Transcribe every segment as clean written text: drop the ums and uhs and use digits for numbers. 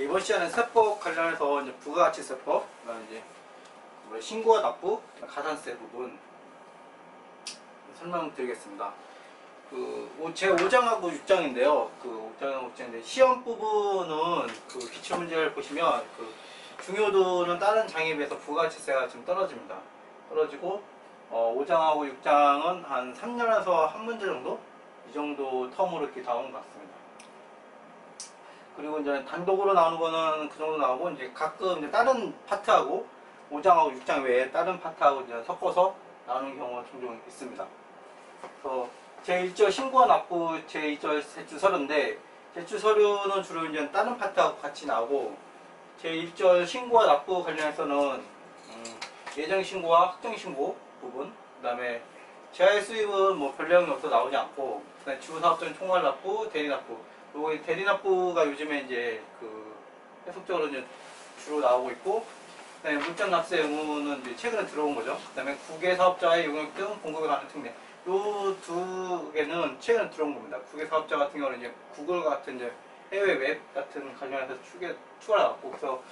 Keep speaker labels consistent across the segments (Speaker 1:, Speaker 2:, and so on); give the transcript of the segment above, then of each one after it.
Speaker 1: 이번 시간은 세법 관련해서 이제 부가가치세법, 이제 신고와 납부, 가산세 부분 설명드리겠습니다. 제 5장하고 6장인데요. 5장하고 6장인데 시험 부분은 기출문제를 보시면 중요도는 다른 장에 비해서 부가가치세가 좀 떨어집니다. 떨어지고 5장하고 6장은 한 3년에서 한 문제 정도? 이 정도 텀으로 이렇게 나온 것 같습니다. 그리고 이제 단독으로 나오는 거는 그 정도 나오고, 이제 가끔 이제 다른 파트하고 5장하고 6장 외에 다른 파트하고 이제 섞어서 나오는 경우가 종종 있습니다. 그래서 제1절 신고와 납부, 제2절 제출 서류인데, 제출 서류는 주로 이제 다른 파트하고 같이 나오고, 제1절 신고와 납부 관련해서는 예정 신고와 확정 신고 부분, 그 다음에 재화의 수입은 뭐 별 내용이 없어 나오지 않고, 그다음에 주사업적인 총괄 납부, 대리 납부. 요거 대리 납부가 요즘에 이제 계속적으로 이제 주로 나오고 있고, 그다음에 물적 납세 의무는 이제 최근에 들어온 거죠. 그다음에 국외 사업자의 용역 등 공급에 관한 특례. 요 두 개는 최근에 들어온 겁니다. 국외 사업자 같은 경우는 이제 구글 같은 이제 해외 웹 같은 관련해서 추가 나왔고, 그래서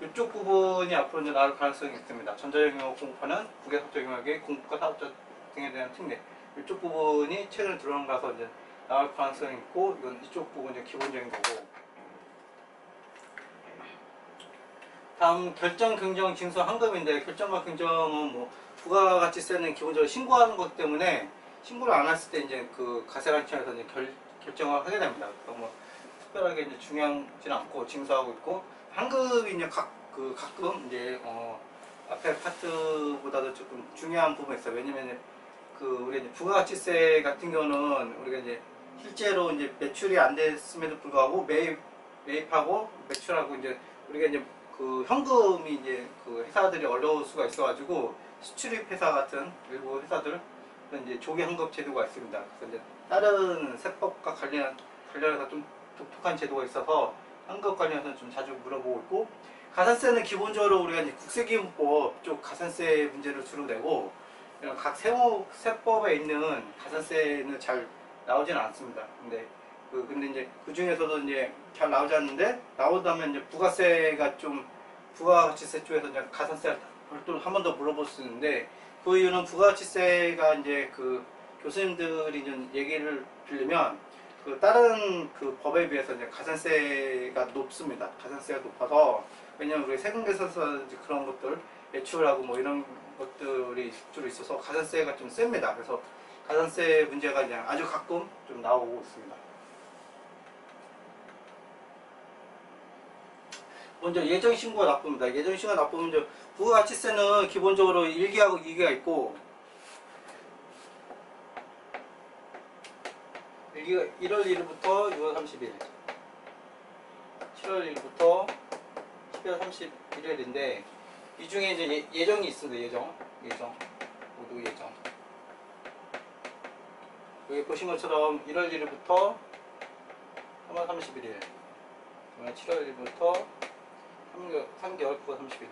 Speaker 1: 이쪽 부분이 앞으로 이제 나올 가능성이 있습니다. 전자영역 공급하는 국외 사업자 용역의 공급과 사업자 등에 대한 특례. 이쪽 부분이 최근에 들어온 거라서 이제 나올 가능성이 있고, 이건 이쪽 부분이 기본적인 거고. 다음 결정, 긍정, 징수, 환급인데, 결정과 긍정은 뭐 부가가치세는 기본적으로 신고하는 것 때문에 신고를 안 했을 때 이제 가세관청에서 이제 결정을 하게 됩니다. 그래서 뭐 특별하게 이제 중요하지는 않고 징수하고 있고, 환급이 이제 가끔 이제 앞에 파트보다도 조금 중요한 부분이 있어요. 왜냐면 우리가 이제 부가가치세 같은 경우는 우리가 이제 실제로 이제 매출이 안 됐음에도 불구하고 매입하고 매출하고 이제 우리가 이제 현금이 이제 회사들이 어려울 수가 있어가지고 수출입 회사 같은 일부 회사들은 이제 조기 환급 제도가 있습니다. 그래서 이제 다른 세법과 관련해서 좀 독특한 제도가 있어서 환급 관련해서 좀 자주 물어보고 있고, 가산세는 기본적으로 우리가 이제 국세기본법 쪽 가산세 문제를 주로 내고, 각 세법에 있는 가산세는 잘 나오지는 않습니다. 근데 이제 그 중에서도 이제 잘 나오지 않는데, 나오다면 이제 부가가치세 쪽에서 이제 가산세 별도로 한 번 더 물어볼 수 있는데, 그 이유는 부가가치세가 이제 교수님들이 이제 얘기를 빌리면 다른 법에 비해서 이제 가산세가 높습니다. 가산세가 높아서, 왜냐면 우리 세금계산서 그런 것들 매출하고 뭐 이런 것들이 주로 있어서 가산세가 좀 셉니다. 그래서 가산세 문제가 그냥 아주 가끔 좀 나오고 있습니다. 먼저 예정신고가 납부입니다. 예정신고가 납부는 이제 부가가치세는 기본적으로 1기하고 2기가 있고, 1기가 1월 1일부터 6월 30일, 7월 1일부터 12월 31일인데, 이 중에 이제 예정이 있습니다. 예정, 모두 예정. 여기 보신 것처럼 1월 1일부터 3월 31일, 7월 1일부터 3개월 9월 31일,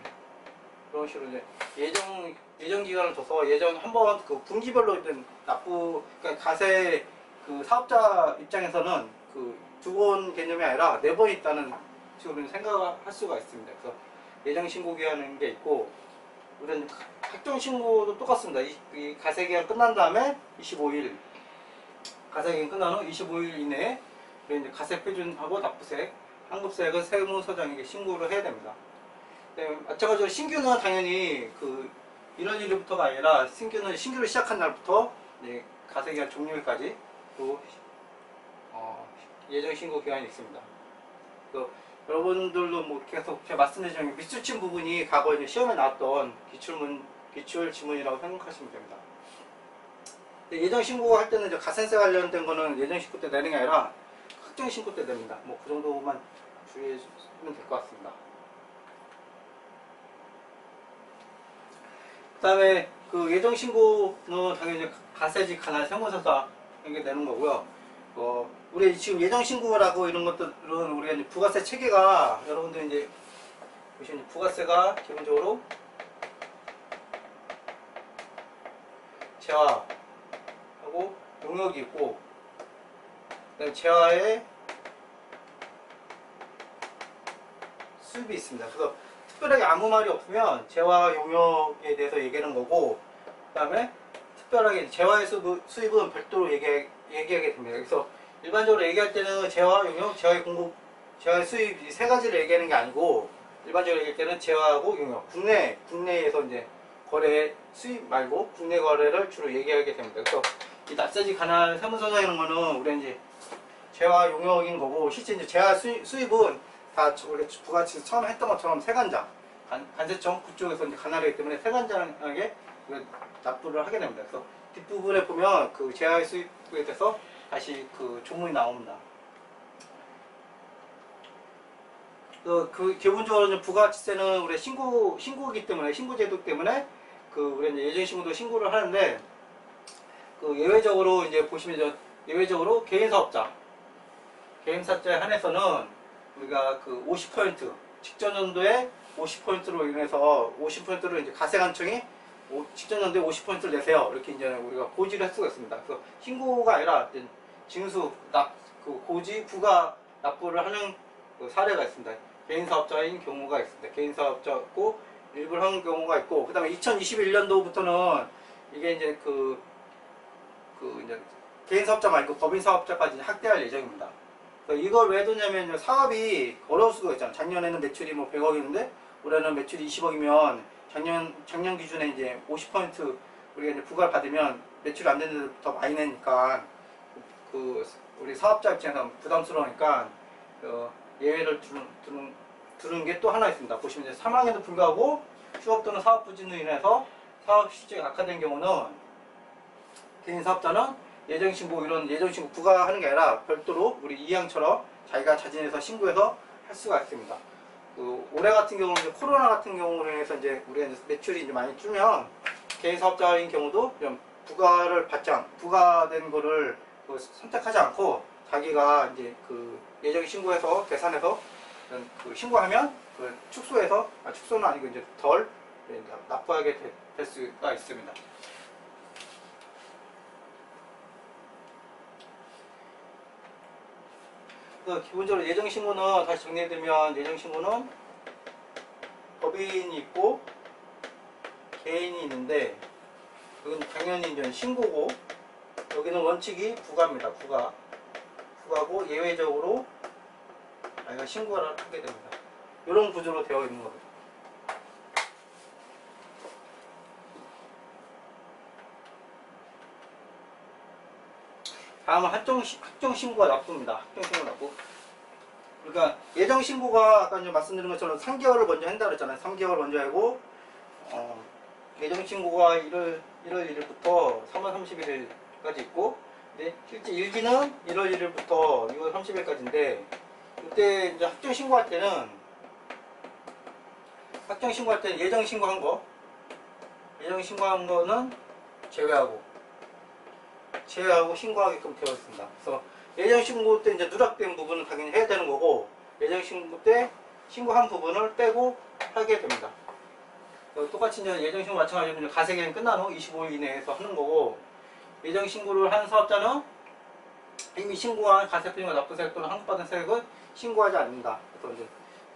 Speaker 1: 그런 식으로 이제 예정 기간을 둬서 한번 분기별로 납부, 그러니까 가세 사업자 입장에서는 두 번 개념이 아니라 4번 있다는 식으로 생각할 수가 있습니다. 그래서 예정 신고 기간인 게 있고, 우리는 확정 신고도 똑같습니다. 이 가세 기간 끝난 다음에 25일, 가세 기간 끝난 후 25일 이내에 우리 이제 가세 표준하고 납부세, 환급세액은 세무서장에게 신고를 해야 됩니다. 네, 마찬가지로 신규는 당연히 1월 1일부터가 아니라 신규를 시작한 날부터 이제 가세 기간 종료일까지 또 예정 신고 기간이 있습니다. 여러분들도 뭐 계속 제가 말씀드린 밑수친 부분이 과거에 시험에 나왔던 기출 지문이라고 생각하시면 됩니다. 예정 신고할 때는 이제 가산세 관련된 거는 예정 신고 때 내는 게 아니라 확정 신고 때 냅니다. 뭐 그 정도만 주의해 주시면 될 것 같습니다. 그 다음에 예정 신고는 당연히 가세직 하나 세무서사 이렇게 내는 거고요. 우리 지금 예정 신고라고 이런 것들은 우리가 이제 부가세 체계가, 여러분들 이제 보시면 부가세가 기본적으로 재화하고 용역이 있고, 그다음에 재화에 수입이 있습니다. 그래서 특별하게 아무 말이 없으면 재화 용역에 대해서 얘기하는 거고, 그 다음에 특별하게 재화의 수입은 별도로 얘기하게 됩니다. 그래서 일반적으로 얘기할 때는 재화 용역, 재화의 공급, 재화의 수입 이 세 가지를 얘기하는 게 아니고, 일반적으로 얘기할 때는 재화하고 용역, 국내에서 이제 거래 수입 말고 국내 거래를 주로 얘기하게 됩니다. 그래서 이 납세지 관할 세무서적이라는 거는 우리 이제 재화 용역인 거고, 실제 이제 재화 수입은 다 원래 부가치 처음에 했던 것처럼 세관장, 관세청 그쪽에서 이제 관할이기 때문에 세관장에게 납부를 하게 됩니다. 그래서 뒷부분에 보면 그 재화 수입에 대해서 다시 그 조문이 나옵니다. 그 기본적으로 부가가치세는 우리 신고이기 때문에, 신고제도 때문에 그 우리 이제 예정신고도 신고를 하는데, 그 예외적으로 이제 보시면 예외적으로 개인사업자에 한해서는 우리가 그 50% 직전 연도에 50%로 인해서 50%를 이제 가세관청이 직전 연도에 50%를 내세요. 이렇게 이제 우리가 고지를 할 수가 있습니다. 그래서 신고가 아니라 징수, 그 고지, 부가 납부를 하는 그 사례가 있습니다. 개인사업자인 경우가 있습니다. 개인사업자고 일부를 하는 경우가 있고, 그 다음에 2021년도부터는 이게 이제 이제 개인사업자 말고 법인사업자까지 확대할 예정입니다. 이걸 왜 두냐면 사업이 어려울 수가 있잖아요. 작년에는 매출이 뭐 100억이었는데 올해는 매출이 20억이면 작년 기준에 이제 50% 우리가 이제 부과를 받으면 매출이 안 되는데 더 많이 내니까 우리 사업자 입장에서 부담스러우니까 예외를 두는 게 또 하나 있습니다. 보시면 이제 사망에도 불구하고 휴업 또는 사업 부진으로 인해서 사업 실적이 악화된 경우는 개인 사업자는 예정신고, 이런 예정신고 부과하는 게 아니라 별도로 우리 이항처럼 자기가 자진해서 신고해서 할 수가 있습니다. 올해 같은 경우는 이제 코로나 같은 경우로 인해서 이제 우리가 이제 매출이 이제 많이 줄면 개인 사업자인 경우도 좀 부과된 거를 선택하지 않고 자기가 이제 그 예정 신고해서 계산해서 신고하면 축소는 아니고 이제 덜 납부하게 될 수가 있습니다. 기본적으로 예정신고는 다시 정리해드리면, 예정신고는 법인이 있고 개인이 있는데, 여기는 당연히 이제 신고고, 여기는 원칙이 부가입니다. 부가고 예외적으로 자기가 신고를 하게 됩니다. 이런 구조로 되어 있는 겁니다. 다음은 확정신고가 납부입니다. 확정신고 납부. 그러니까 예정신고가 아까 이제 말씀드린 것처럼 3개월을 먼저 한다고 했잖아요. 3개월 먼저 하고, 예정신고가 1월 1일부터 3월 31일까지 있고, 근데 실제 일기는 1월 1일부터 6월 30일까지인데, 그때 이제 확정신고할 때는 예정신고한 거는 제외하고 신고하게끔 되어 있습니다. 그래서 예정신고 때 이제 누락된 부분은 당연히 해야 되는 거고, 예정신고 때 신고한 부분을 빼고 하게 됩니다. 똑같이 이제 예정신고 마찬가지로 가세기간 끝난 후 25일 이내에서 하는 거고, 예정신고를 한 사업자는 이미 신고한 가세표준과 납부세액 또는 환급받은 세액은 신고하지 않는다. 그래서 이제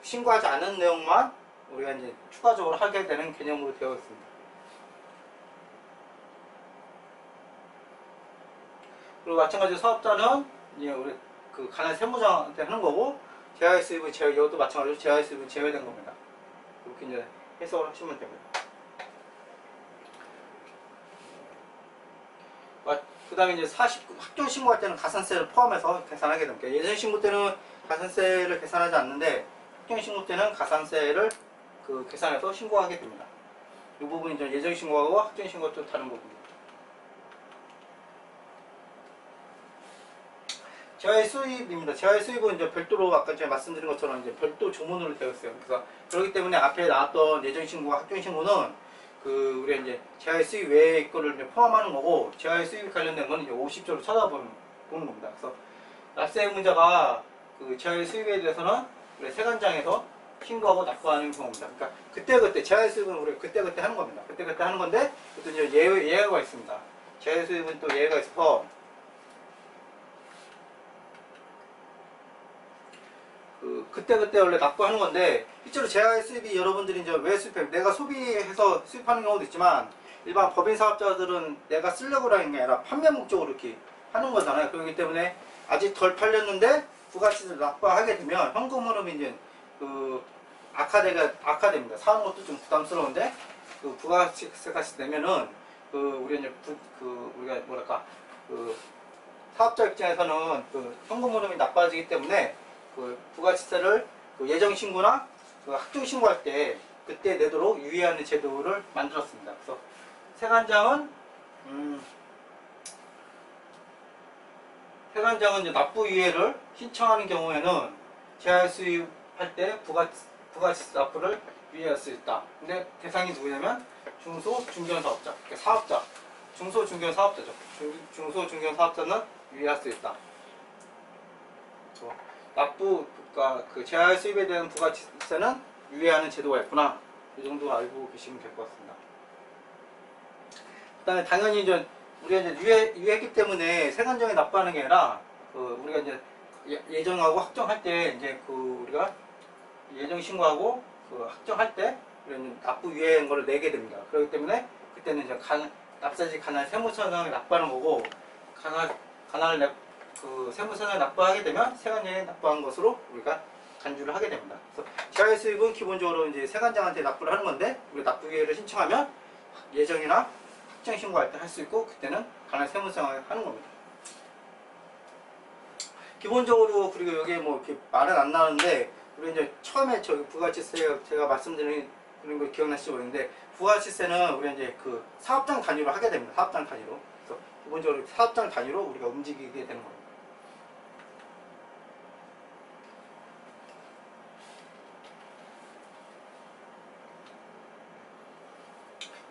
Speaker 1: 신고하지 않은 내용만 우리가 이제 추가적으로 하게 되는 개념으로 되어 있습니다. 그리고 마찬가지로 사업자는 이제 우리 그 관할 세무장한테 하는 거고, 재화의 수입은 이것도 마찬가지로 재화의 수입은 제외된 겁니다. 이렇게 이제 해석을 하시면 됩니다. 그 다음에 이제 확정 신고할 때는 가산세를 포함해서 계산하게 됩니다. 예정 신고 때는 가산세를 계산하지 않는데, 확정 신고 때는 가산세를 계산해서 신고하게 됩니다. 이 부분이 이제 예정 신고하고 확정 신고가 좀 다른 부분입니다. 재화의 수입입니다. 재화의 수입은 이제 별도로 아까 제가 말씀드린 것처럼 이제 별도 조문으로 되어 있어요. 그래서 그렇기 때문에 앞에 나왔던 예정 신고와 확정 신고는 우리가 이제 재화의 수입 외의 거를 이제 포함하는 거고, 재화의 수입 관련된 건 이제 50조로 찾아보는 겁니다. 그래서 납세 의무자가 재화의 수입에 대해서는 우리 세관장에서 신고하고 납부하는 경우입니다. 그러니까 그때 재화의 수입은 우리 그때 하는 겁니다. 그때 하는 건데, 그것도 이제 예외가 있습니다. 재화의 수입은 또 예외가 있어서 그때 그때 원래 납부하는 건데, 실제로 제할 수입이 여러분들이 이제 왜 수입해? 내가 소비해서 수입하는 경우도 있지만, 일반 법인 사업자들은 내가 쓰려고 하는 게 아니라 판매 목적으로 이렇게 하는 거잖아요. 그렇기 때문에 아직 덜 팔렸는데 부가치세를 납부하게 되면 현금 흐름이 이제 그 악화됩니다. 사는 것도 좀 부담스러운데 그 부가치세까지 내면은 그 우리가 이제 우리가 뭐랄까 그 사업자 입장에서는 그 현금 흐름이 나빠지기 때문에 그 부가치세를 그 예정 신고나 그 학종 신고할 때 그때 내도록 유예하는 제도를 만들었습니다. 그래서 세관장은 세관장은 이제 납부 유예를 신청하는 경우에는 제할 수입할 때 부가치세 납부를 유예할 수 있다. 근데 대상이 누구냐면 중소 중견 사업자, 그러니까 사업자, 중소 중견 사업자죠. 중소 중견 사업자는 유예할 수 있다. 그러니까 그 제할 수입에 대한 부가치세는 유예하는 제도가 있구나. 이 정도 알고 계시면 될 것 같습니다. 그다음에 당연히 이제 우리가 이제 유예했기 때문에 세관장에 납부하는 게 아니라 그 우리가 이제 예정하고 확정할 때 이제 그 우리가 예정 신고하고 그 확정할 때 우리는 납부 유예한 거를 내게 됩니다. 그렇기 때문에 그때는 이제 납세지 관할 세무서장에 납부하는 거고 그 세무서장에 납부하게 되면 세관장에 납부한 것으로 우리가 간주를 하게 됩니다. 그래서 제할 수입은 기본적으로 이제 세관장한테 납부를 하는 건데 우리 납부 유예를 신청하면 예정이나 확정 신고할 때 할 수 있고 그때는 관할 세무서장에 하는 겁니다. 기본적으로 그리고 여기에 뭐 이렇게 말은 안 나오는데 우리 이제 처음에 저기 부가치세 제가 말씀드린 그런 거 기억나실지 모르겠는데 부가치세는 우리가 이제 그 사업장 단위로 하게 됩니다. 사업장 단위로. 그래서 기본적으로 사업장 단위로 우리가 움직이게 되는 겁니다.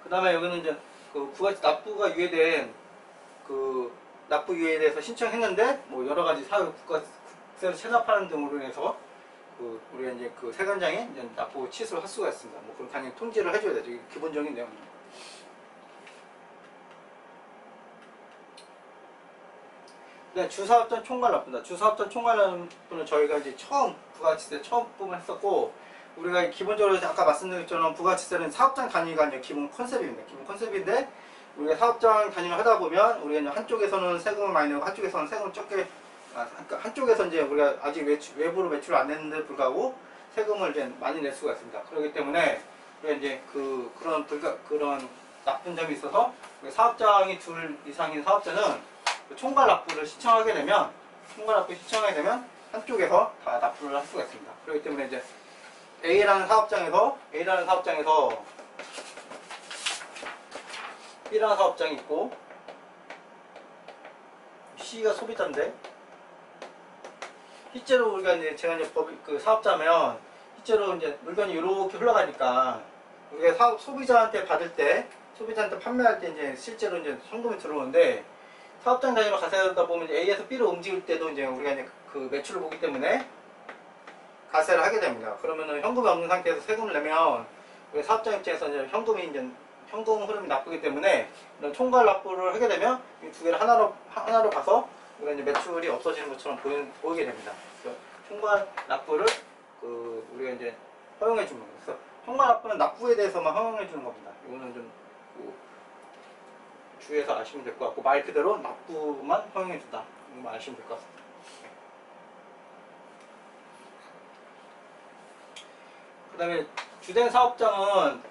Speaker 1: 그 다음에 여기는 이제 그 부가치 납부가 유예된 그 납부 유예에 대해서 신청했는데 뭐 여러 가지 사유 국가세를 체납하는 등으로 해서 그 우리가 이제 그 세관장에 이제 납부 취소를 할 수가 있습니다. 뭐 그럼 당연히 통지를 해줘야 되죠. 이게 기본적인 내용입니다. 그다음 주사업장 총괄 납부입니다. 주사업장 총괄 납부는 저희가 이제 처음 부가치세 처음 부분 했었고 우리가 기본적으로 아까 말씀드린 것처럼 부가치세는 사업장 단위가 이제 기본 컨셉입니다. 기본 컨셉인데 우리가 사업장 단위를 하다 보면 우리가 이제 한쪽에서는 세금을 많이 내고 한쪽에서는 세금을 적게 그러니까 한쪽에서 이제 우리가 아직 외부로 매출을 안 냈는데 불구하고 세금을 이제 많이 낼 수가 있습니다. 그렇기 때문에 우리가 이제 그런 나쁜 점이 있어서 사업장이 둘 이상인 사업자는 총괄 납부를 신청하게 되면 한쪽에서 다 납부를 할 수가 있습니다. 그렇기 때문에 이제 A라는 사업장에서 B라는 사업장이 있고 C가 소비자인데 실제로 우리가 이제 제가 이제 그 사업자면 실제로 이제 물건이 이렇게 흘러가니까 우리가 소비자한테 받을 때 소비자한테 판매할 때 이제 실제로 이제 현금이 들어오는데 사업장 단위로 가세하다 보면 이제 A에서 B로 움직일 때도 이제 우리가 이제 그 매출을 보기 때문에 가세를 하게 됩니다. 그러면은 현금이 없는 상태에서 세금을 내면 우리 사업장 입장에서 이제 현금 흐름이 나쁘기 때문에 이런 총괄 납부를 하게 되면 이 두 개를 하나로 봐서 우리가 이제 매출이 없어지는 것처럼 보이게 됩니다. 그래서 총괄 납부를 우리가 이제 허용해 주는 겁니다. 그래서 총괄 납부는 납부에 대해서만 허용해 주는 겁니다. 이거는 좀 주의해서 아시면 될 것 같고 말 그대로 납부만 허용해 준다. 이거만 아시면 될 것 같습니다. 그 다음에 주된 사업장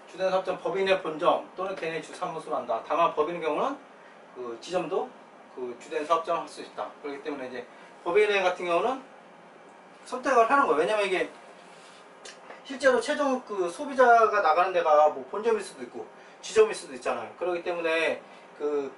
Speaker 1: 법인의 본점 또는 개인의 주사무소로 한다. 다만 법인의 경우는 그 지점도 그 주된 사업장을 할 수 있다. 그렇기 때문에 이제 법인 같은 경우는 선택을 하는 거예요. 왜냐면 이게 실제로 최종 그 소비자가 나가는 데가 뭐 본점일 수도 있고 지점일 수도 있잖아요. 그렇기 때문에 그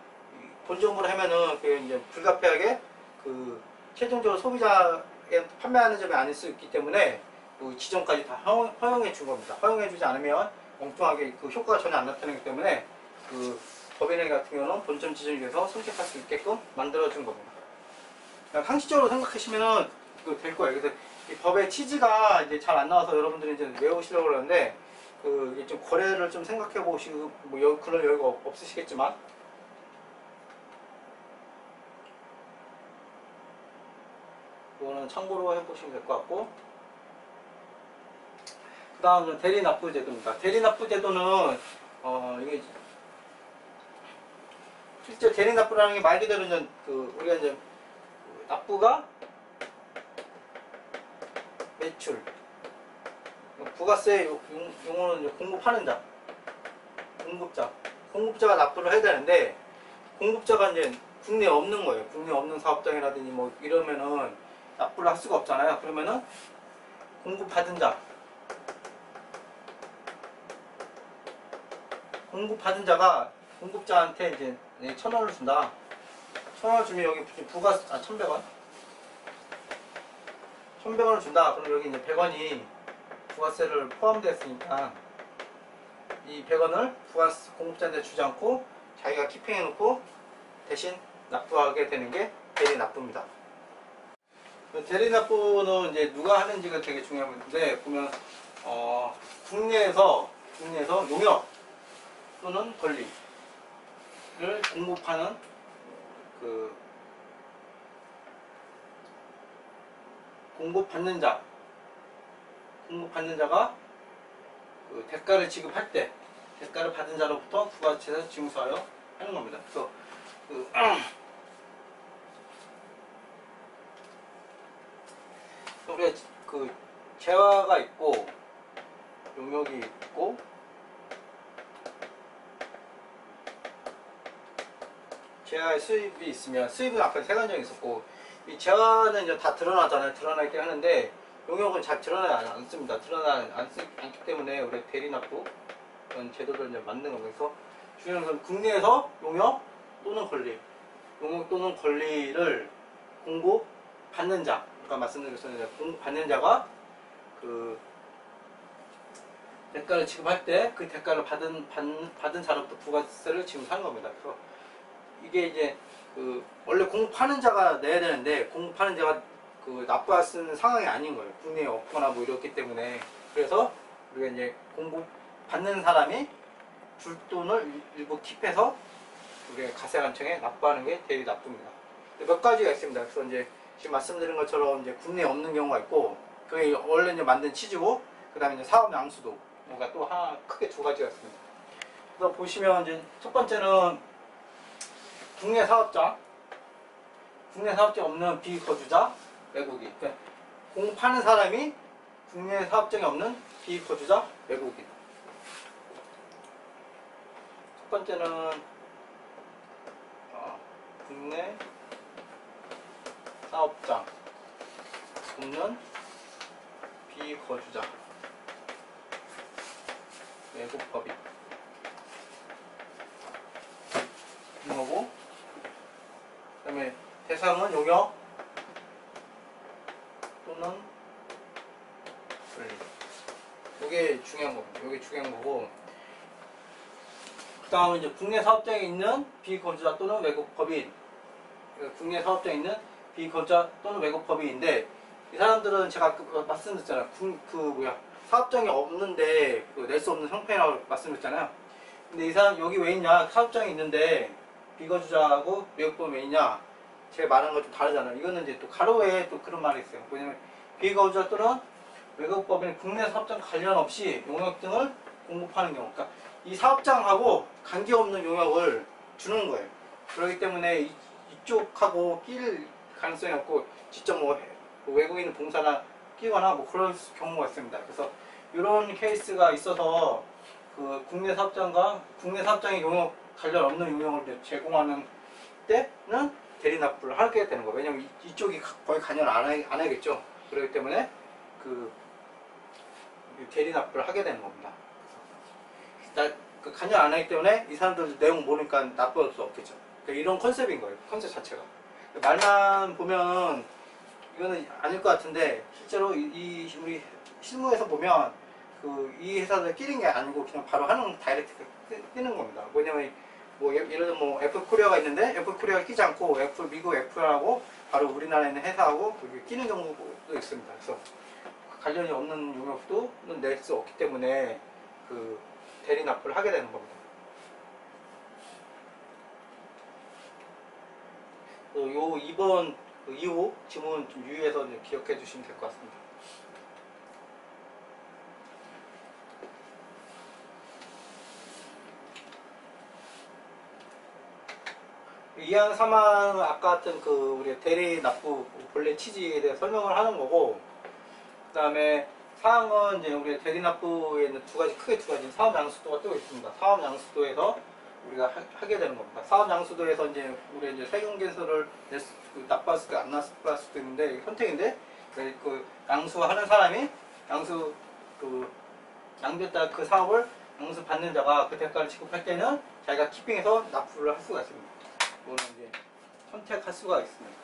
Speaker 1: 본점으로 하면은 그 이제 불가피하게 그 최종적으로 소비자에 판매하는 점이 아닐 수 있기 때문에 그 지점까지 다 허용해 준 겁니다. 허용해 주지 않으면 엉뚱하게 그 효과가 전혀 안 나타나기 때문에 그 법인회 같은 경우는 본점 지점에 대해서 선택할 수 있게끔 만들어 준 겁니다. 상식적으로 생각하시면은 될 거예요. 그래서 이 법의 취지가 이제 잘 안 나와서 여러분들이 이제 외우시려고 그러는데 이게 좀 거래를 좀 생각해 보시고 뭐 그런 여유가 없으시겠지만 이거는 참고로 해보시면 될 것 같고 그 다음은 대리납부제도입니다. 대리납부제도는 이게 실제 대리납부라는 게 말 그대로 이제 우리가 이제 납부가 매출, 부가세 용어는 이제 공급하는 자, 공급자가 납부를 해야 되는데, 공급자가 이제 국내에 없는 거예요. 국내에 없는 사업장이라든지 뭐 이러면은 납부를 할 수가 없잖아요. 그러면은 공급받은 자가 공급자한테 이제 1,000원을 준다. 1,000원을 주면 여기 부가세, 1,100원. 1,100원을 준다. 그럼 여기 이제 100원이 부가세를 포함되었으니까 이 100원을 부가세 공급자한테 주지 않고 자기가 키핑해 놓고 대신 납부하게 되는 게 대리납부입니다. 대리납부는 이제 누가 하는지가 되게 중요한 건데, 보면 국내에서 용역 또는 권리를 공급하는 공급받는 자가 대가를 지급할 때 대가를 받은 자로부터 부가세를 징수하여 하는 겁니다. 그래서 우리가 재화가 있고 용역이 있고 재화의 수입이 있으면, 수입은 아까 세 가지가 있었고, 이 재화는 이제 다 드러나잖아요. 드러나게 하는데 용역은 잘 드러나지 않습니다. 드러나지 않기 때문에 우리 대리납부 그런 제도를 이제 만드는 거예요. 그래서 중요한 건 국내에서 용역 또는 권리를 공급받는 자, 아까 말씀드린 것처럼 공급받는 자가 대가를 지급할 때 그 대가를 받은 자로부터 부가세를 지급하는 겁니다. 그래서 이게 이제 원래 공급하는 자가 내야 되는데, 공급하는 자가 납부할 수 있는 상황이 아닌 거예요. 국내에 없거나 뭐 이렇기 때문에. 그래서 우리가 이제 공급받는 사람이 줄 돈을 일부 킵해서 우리가 가세관청에 납부하는 게 대리납부입니다. 몇 가지가 있습니다. 그래서 이제 지금 말씀드린 것처럼 이제 국내에 없는 경우가 있고, 그게 원래 이제 만든 취지고, 그 다음에 이제 사업 양수도가 또 하나, 크게 두 가지가 있습니다. 그래서 보시면 이제 첫 번째는 국내 사업장 없는 비거주자 외국인. 그러니까 공급하는 사람이 국내 사업장이 없는 비거주자 외국인. 첫 번째는 국내 사업장 없는 비거주자 외국 법인 이거고, 그 다음에 대상은 용역 또는 권리. 이게 중요한 거고, 그 다음에 이제 국내 사업장에 있는 비거주자 또는 외국 법인. 국내 사업장에 있는 비거주자 또는 외국 법인인데, 이 사람들은 제가 말씀드렸잖아요. 사업장이 없는데 낼 수 없는 형편이라고 말씀드렸잖아요. 근데 이 사람 여기 왜 있냐? 사업장이 있는데 비거주자하고 외국 법인 왜 있냐? 제가 말하는 거 좀 다르잖아요. 이거는 이제 또 가로에 또 그런 말이 있어요. 왜냐면 비거주자 또는 외국 법인 국내 사업장 관련 없이 용역 등을 공급하는 경우, 그러니까 이 사업장하고 관계없는 용역을 주는 거예요. 그렇기 때문에 이쪽하고 낄 가능성이 없고, 직접 뭐 외국인 봉사나 끼거나 뭐 그럴 경우가 있습니다. 그래서 이런 케이스가 있어서 국내 사업장의 용역 관련 없는 용역을 제공하는 때는 대리납부를 하게 되는 거예요. 왜냐면 이쪽이 거의 관여를 안 하겠죠. 그렇기 때문에 대리납부를 하게 되는 겁니다. 관여 안 하기 때문에 이 사람들 내용 모르니까 납부할 수 없겠죠. 그러니까 이런 컨셉인 거예요. 컨셉 자체가. 말만 보면 이거는 아닐 것 같은데, 실제로 우리 실무에서 보면 이 회사들 끼는 게 아니고 그냥 바로 하는 다이렉트가 끼는 겁니다. 뭐냐면 예를 들면 뭐 애플코리아가 있는데 애플코리아가 끼지 않고 미국 애플하고 바로 우리나라에 있는 회사하고 끼는 경우도 있습니다. 그래서 관련이 없는 용역도 낼 수 없기 때문에 대리납부를 하게 되는 겁니다. 요 이번 이후 지문 좀 유의해서 기억해 주시면 될 것 같습니다. 이항 사망은 아까 같은 그 우리 대리 납부 본래 취지에 대해 설명을 하는 거고, 그 다음에 사항은 이제 우리 대리 납부에 있는 크게 두 가지 사업 양수도가 또 있습니다. 사업 양수도에서 우리가 하게 되는 겁니다. 사업 양수도에서 이제 우리 이제 세금 계수를 납부할 수도 안 납부할 수도 있는데 선택인데, 그 양수하는 사람이 양도했다 그 사업을 양수 받는 자가 그 대가를 지급할 때는 자기가 키핑해서 납부를 할 수가 있습니다. 이거는 이제 선택할 수가 있습니다.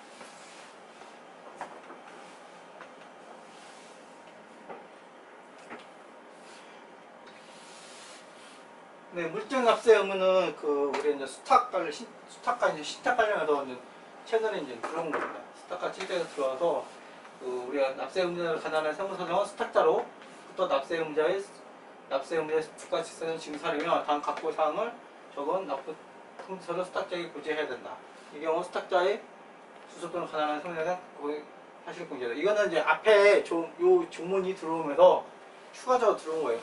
Speaker 1: 네, 물적 납세 의무는 그 우리 이제 수탁과 이제 신탁 관련해서 이제 최근에 이제 들어온 겁니다. 수탁과 실제로 들어와서 그 우리가 납세 의무자를 관할하는 세무사정은 수탁자로부터 납세 의무자의 주가지세는 지급 사례며 다음 각고 사항을 적은 납부 통지서를 수탁자에게 고지해야 된다. 이 경우 수탁자의 수수권을 관할하는 세무사정은 사실 공제다. 이거는 이제 앞에 요 조문이 들어오면서 추가적으로 들어온 거예요.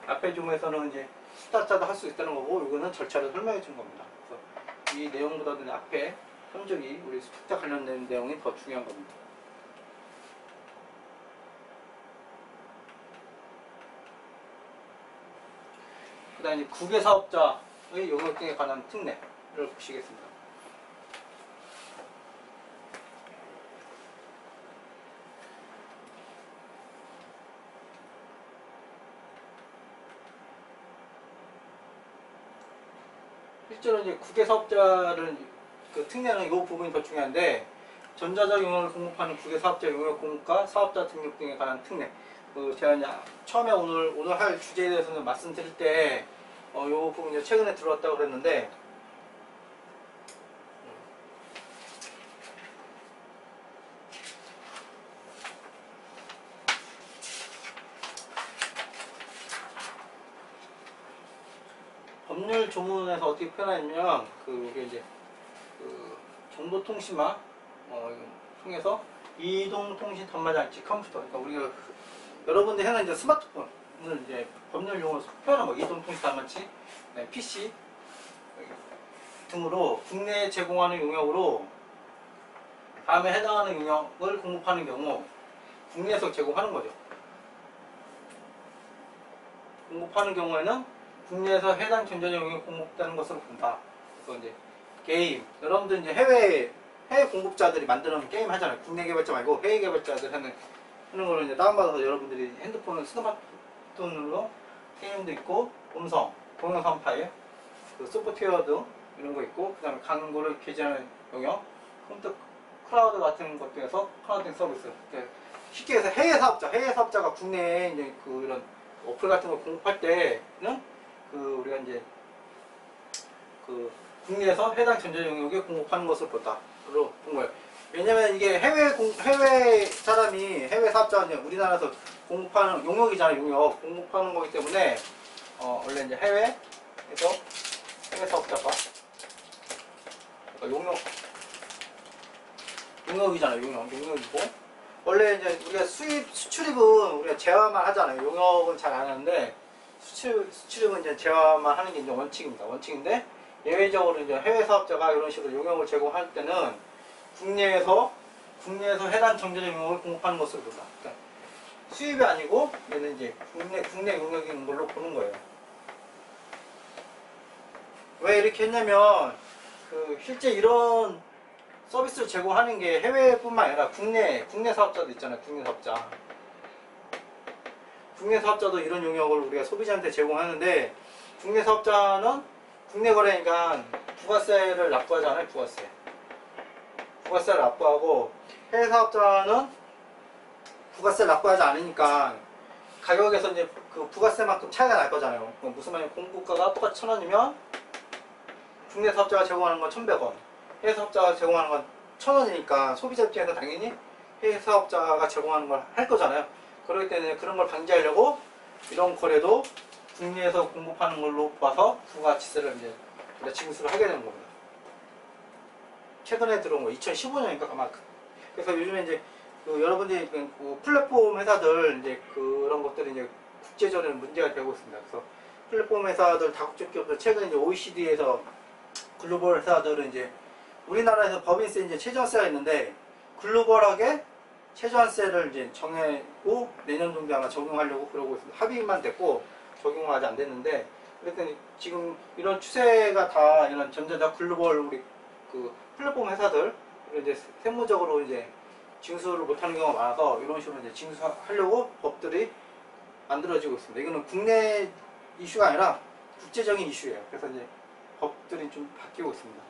Speaker 1: 앞에 조문에서는 이제 수탁자도 할 수 있다는 거고, 이거는 절차를 설명해 준 겁니다. 그래서 이 내용보다는 앞에 현저히 우리 수탁자 관련된 내용이 더 중요한 겁니다. 그 다음에 국외사업자의 용역 등에 관한 특례를 보시겠습니다. 실제로 이제 국외사업자를 그 특례는 이 부분이 더 중요한데, 전자적 용역을 공급하는 국외사업자 용역 공급과 사업자 등록 등에 관한 특례. 제가 이제 처음에 오늘 할 주제에 대해서는 말씀드릴 때 이 부분이 최근에 들어왔다고 그랬는데, 법률 조문에서 어떻게 표현하냐면, 이게 이제 정보통신망 통해서 이동통신 단말장치 컴퓨터, 그러니까 우리가 여러분들 해는 이제 스마트폰을 이제 법률 용어로 표현한 거, 이동통신 단말장치, PC 등으로 국내에 제공하는 용역으로 다음에 해당하는 용역을 공급하는 경우 국내에서 제공하는 거죠. 공급하는 경우에는 국내에서 해당 전자적 용역이 공급되는 것으로 본다. 그래서 이제 게임, 여러분들 이제 해외 공급자들이 만드는 게임 하잖아요. 국내 개발자 말고 해외 개발자들 하는 걸 이제 다운받아서 여러분들이 핸드폰을 스마트폰으로 게임도 있고, 동영상 파일, 그 소프트웨어 등 이런 거 있고, 그 다음에 광고를 게재하는 영역, 컴퓨터 클라우드 같은 것들에서 클라우드 서비스. 쉽게 해서 해외 사업자가 국내에 이제 이런 어플 같은 걸 공급할 때는 우리가 이제 국내에서 해당 전자 용역에 공급하는 것을 본다로 본 거예요. 왜냐면 이게 해외 사업자가 이제 우리나라에서 공급하는 용역이잖아요. 용역 공급하는 거기 때문에 원래 이제 해외 사업자가 그러니까 용역이잖아요. 용역이고, 원래 이제 우리가 수출입은 우리가 제어만 하잖아요. 용역은 잘 안 하는데 수출입은 이제 제어만 하는 게 이제 원칙인데, 예외적으로 이제 해외 사업자가 이런 식으로 용역을 제공할 때는 국내에서 해당 정제적 용역을 공급하는 것으로 본다. 그러니까 수입이 아니고 얘는 이제 국내 용역인 걸로 보는 거예요. 왜 이렇게 했냐면 실제 이런 서비스를 제공하는 게 해외뿐만 아니라 국내 사업자도 있잖아요. 국내 사업자도 이런 용역을 우리가 소비자한테 제공하는데, 국내 사업자는 국내 거래니까 부가세를 납부하잖아요. 부가세를 납부하고, 해외 사업자는 부가세를 납부하지 않으니까 가격에서 이제 그 부가세만큼 차이가 날 거잖아요. 무슨 말이냐면 공급가가 똑같이 1,000원이면 국내 사업자가 제공하는 건 1,100원, 해외 사업자가 제공하는 건 1,000원이니까 소비자 입장에서 당연히 해외 사업자가 제공하는 걸 할 거잖아요. 그렇기 때문에 그런 걸 방지하려고 이런 거래도 국내에서 공급하는 걸로 봐서 부가지세를 이제 징수를 하게 되는 겁니다. 최근에 들어온 거 2015년인가 아마. 그래서 요즘에 이제 여러분들이 플랫폼 회사들 이제 그런 것들이 이제 국제적으로 문제가 되고 있습니다. 그래서 플랫폼 회사들 다국적 기업들 최근에 이제 OECD에서 글로벌 회사들은 이제 우리나라에서 법인세 이제 최저한세가 있는데 글로벌하게 최저한세를 이제 정해고 내년 정도 아마 적용하려고 그러고 있습니다. 합의만 됐고 적용은 아직 안 됐는데, 그랬더니 지금 이런 추세가 다 이런 전자자 글로벌 우리 그 플랫폼 회사들 이제 세무적으로 이제 징수를 못하는 경우가 많아서 이런 식으로 이제 징수하려고 법들이 만들어지고 있습니다. 이거는 국내 이슈가 아니라 국제적인 이슈예요. 그래서 이제 법들이 좀 바뀌고 있습니다.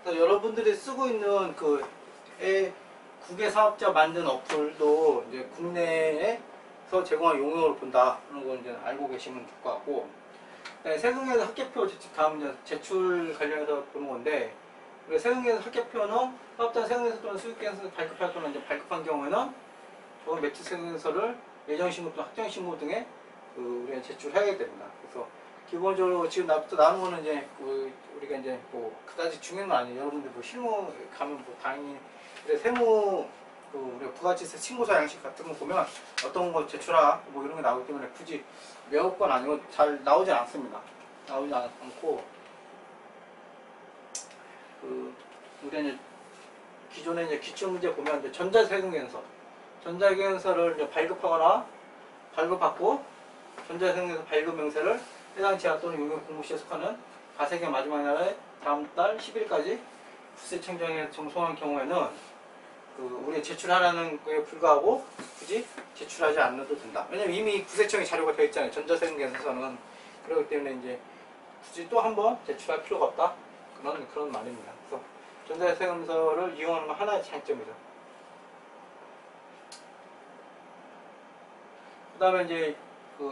Speaker 1: 그래서 여러분들이 쓰고 있는 그 국외 사업자 만든 어플도 이제 국내에서 제공한 용역을 본다 그런 걸 이제 알고 계시면 될 것 같고, 네, 세금에서 합계표 다음 이제 제출 관련해서 보는 건데, 세금에서 합계표는 사업자 세금에서 또는 수익계에서 발급할 또는 이제 발급한 경우에는 좋은 매출 세금서를 예정신고 또는 확정신고 등에 우리가 제출해야 됩니다. 그래서 기본적으로 지금 나오는 거는 이제 우리가 이제 뭐 그다지 중요한 건 아니에요. 여러분들 뭐 실무 가면 뭐 당연히 세무 우리가 부가가치세 신고서 양식 같은 거 보면 어떤 거 제출하 뭐 이런 게 나오기 때문에 굳이 외울 건 아니고 잘 나오진 않습니다. 나오지 않고 우리가 이제 기존에 이제 기출문제 보면 이제 전자세금계산서를 이제 발급하거나 발급받고 전자세금계산 발급 명세를 해당 지하 또는 용역 공모시에 속하는 가세기 마지막 날에 다음 달 10일까지 국세청장에 정송한 경우에는 우리가 제출하라는 거에 불과하고 굳이 제출하지 않아도 된다. 왜냐면 이미 국세청에 자료가 되어 있잖아요. 전자세금계산서는. 그렇기 때문에 이제 굳이 또 한 번 제출할 필요가 없다. 그런 말입니다. 그래서 전자세금서를 이용하는 건 하나의 장점이죠. 그 다음에 이제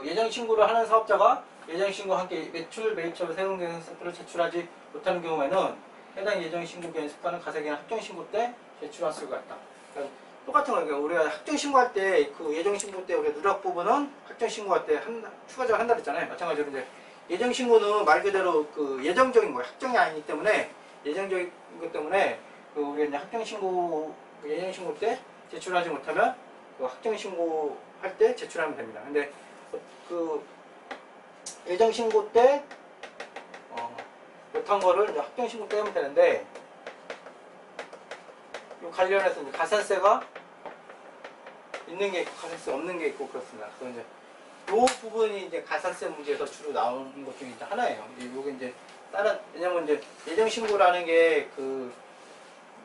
Speaker 1: 예정신고를 하는 사업자가 예정신고와 함께 매출, 매입처, 세금계산서를 제출하지 못하는 경우에는 해당 예정신고기에 속하는 가세기나 합정신고 때 제출할 수가 있다. 그러니까 똑같은 거예요. 우리가 합정신고할 때 예정신고 때 우리가 누락 부분은 합정신고할 때 추가적으로 한다 그랬잖아요. 마찬가지로 이제 예정신고는 말 그대로 예정적인 거예요. 확정이 아니기 때문에 예정적인 것 때문에 우리가 이제 합정신고 예정신고 때 제출하지 못하면 확정신고 할 때 제출하면 됩니다. 근데 예정신고 때 못한 거를 이제 확정신고 때 하면 되는데, 이 관련해서 이제 가산세가 있는 게 있고 가산세 없는 게 있고 그렇습니다. 그래서 이제 이 부분이 이제 가산세 문제에서 주로 나오는 것 중에 하나예요. 이게 이제 왜냐면 이제 예정신고라는 게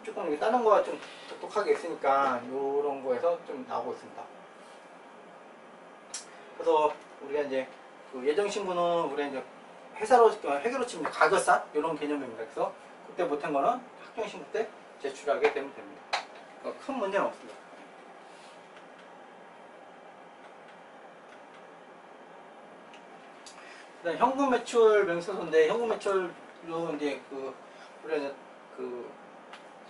Speaker 1: 조금 다른 거와 좀 독특하게 있으니까 이런 거에서 좀 나오고 있습니다. 그래서 우리가 이제 예정신고는 우리가 이제 회계로 치면 가결산 이런 개념입니다. 그래서 그때 못한 거는 확정신고 때 제출하게 되면 됩니다. 큰 문제는 없습니다. 그다음 현금 매출 명세서인데, 현금 매출로 이제 우리가 이제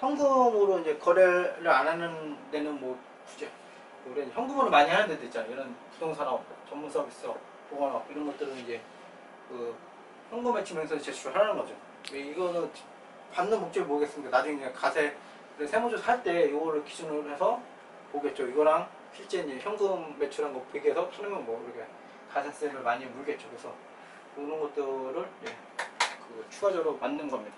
Speaker 1: 현금으로 이제 거래를 안 하는 데는 뭐 굳이 우리가 현금으로 많이 하는 데도 있잖아요. 이런 부동산업, 전문 서비스업, 보건업 이런 것들은 이제 현금 매출 명세서 제출하는 거죠. 이거는 받는 목적이 뭐겠습니까? 나중에 이제 가세 세무조사 할 때 이거를 기준으로 해서 보겠죠. 이거랑 실제 이제 현금 매출한 거 비교해서 하면 뭐 이렇게 가산세를 많이 물겠죠. 그래서 이런 것들을 추가적으로 만든 겁니다.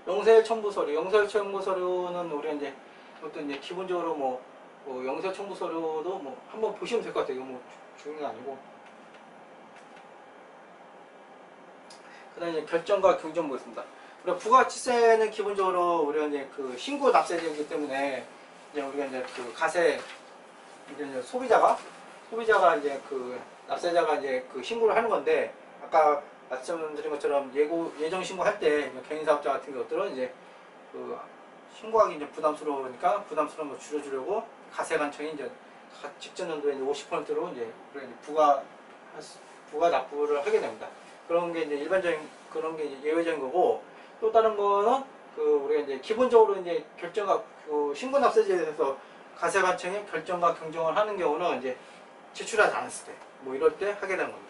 Speaker 1: 영세 첨부 서류, 영세 첨부 서류는 우리가 이제 그것도 이제 기본적으로 뭐 영세 첨부 서류도 뭐 한번 보시면 될 것 같아요. 이거 뭐 중요한 게 아니고. 그다음에 이제 결정과 경정 보겠습니다. 우리가 부가가치세는 기본적으로 우리가 이제 신고 납세제이기 때문에 이제 우리가 이제 가세 이제 소비자가 이제 납세자가 이제 신고를 하는 건데, 아까 말씀드린 것처럼 예정 신고할 때 개인 사업자 같은 것들은 이제 신고하기 이제 부담스러우니까 부담스러운 거 줄여주려고 가세관청이 이제 직전 연도에 50%로 이제 우리가 부가 납부를 하게 됩니다. 그런 게 이제 일반적인 그런 게 이제 예외적인 거고, 또 다른 거는 우리가 이제 기본적으로 이제 결정가 신고 납세제에 대해서 가세관청이 결정과 경정을 하는 경우는 이제 제출하지 않았을 때, 뭐 이럴 때 하게 되는 겁니다.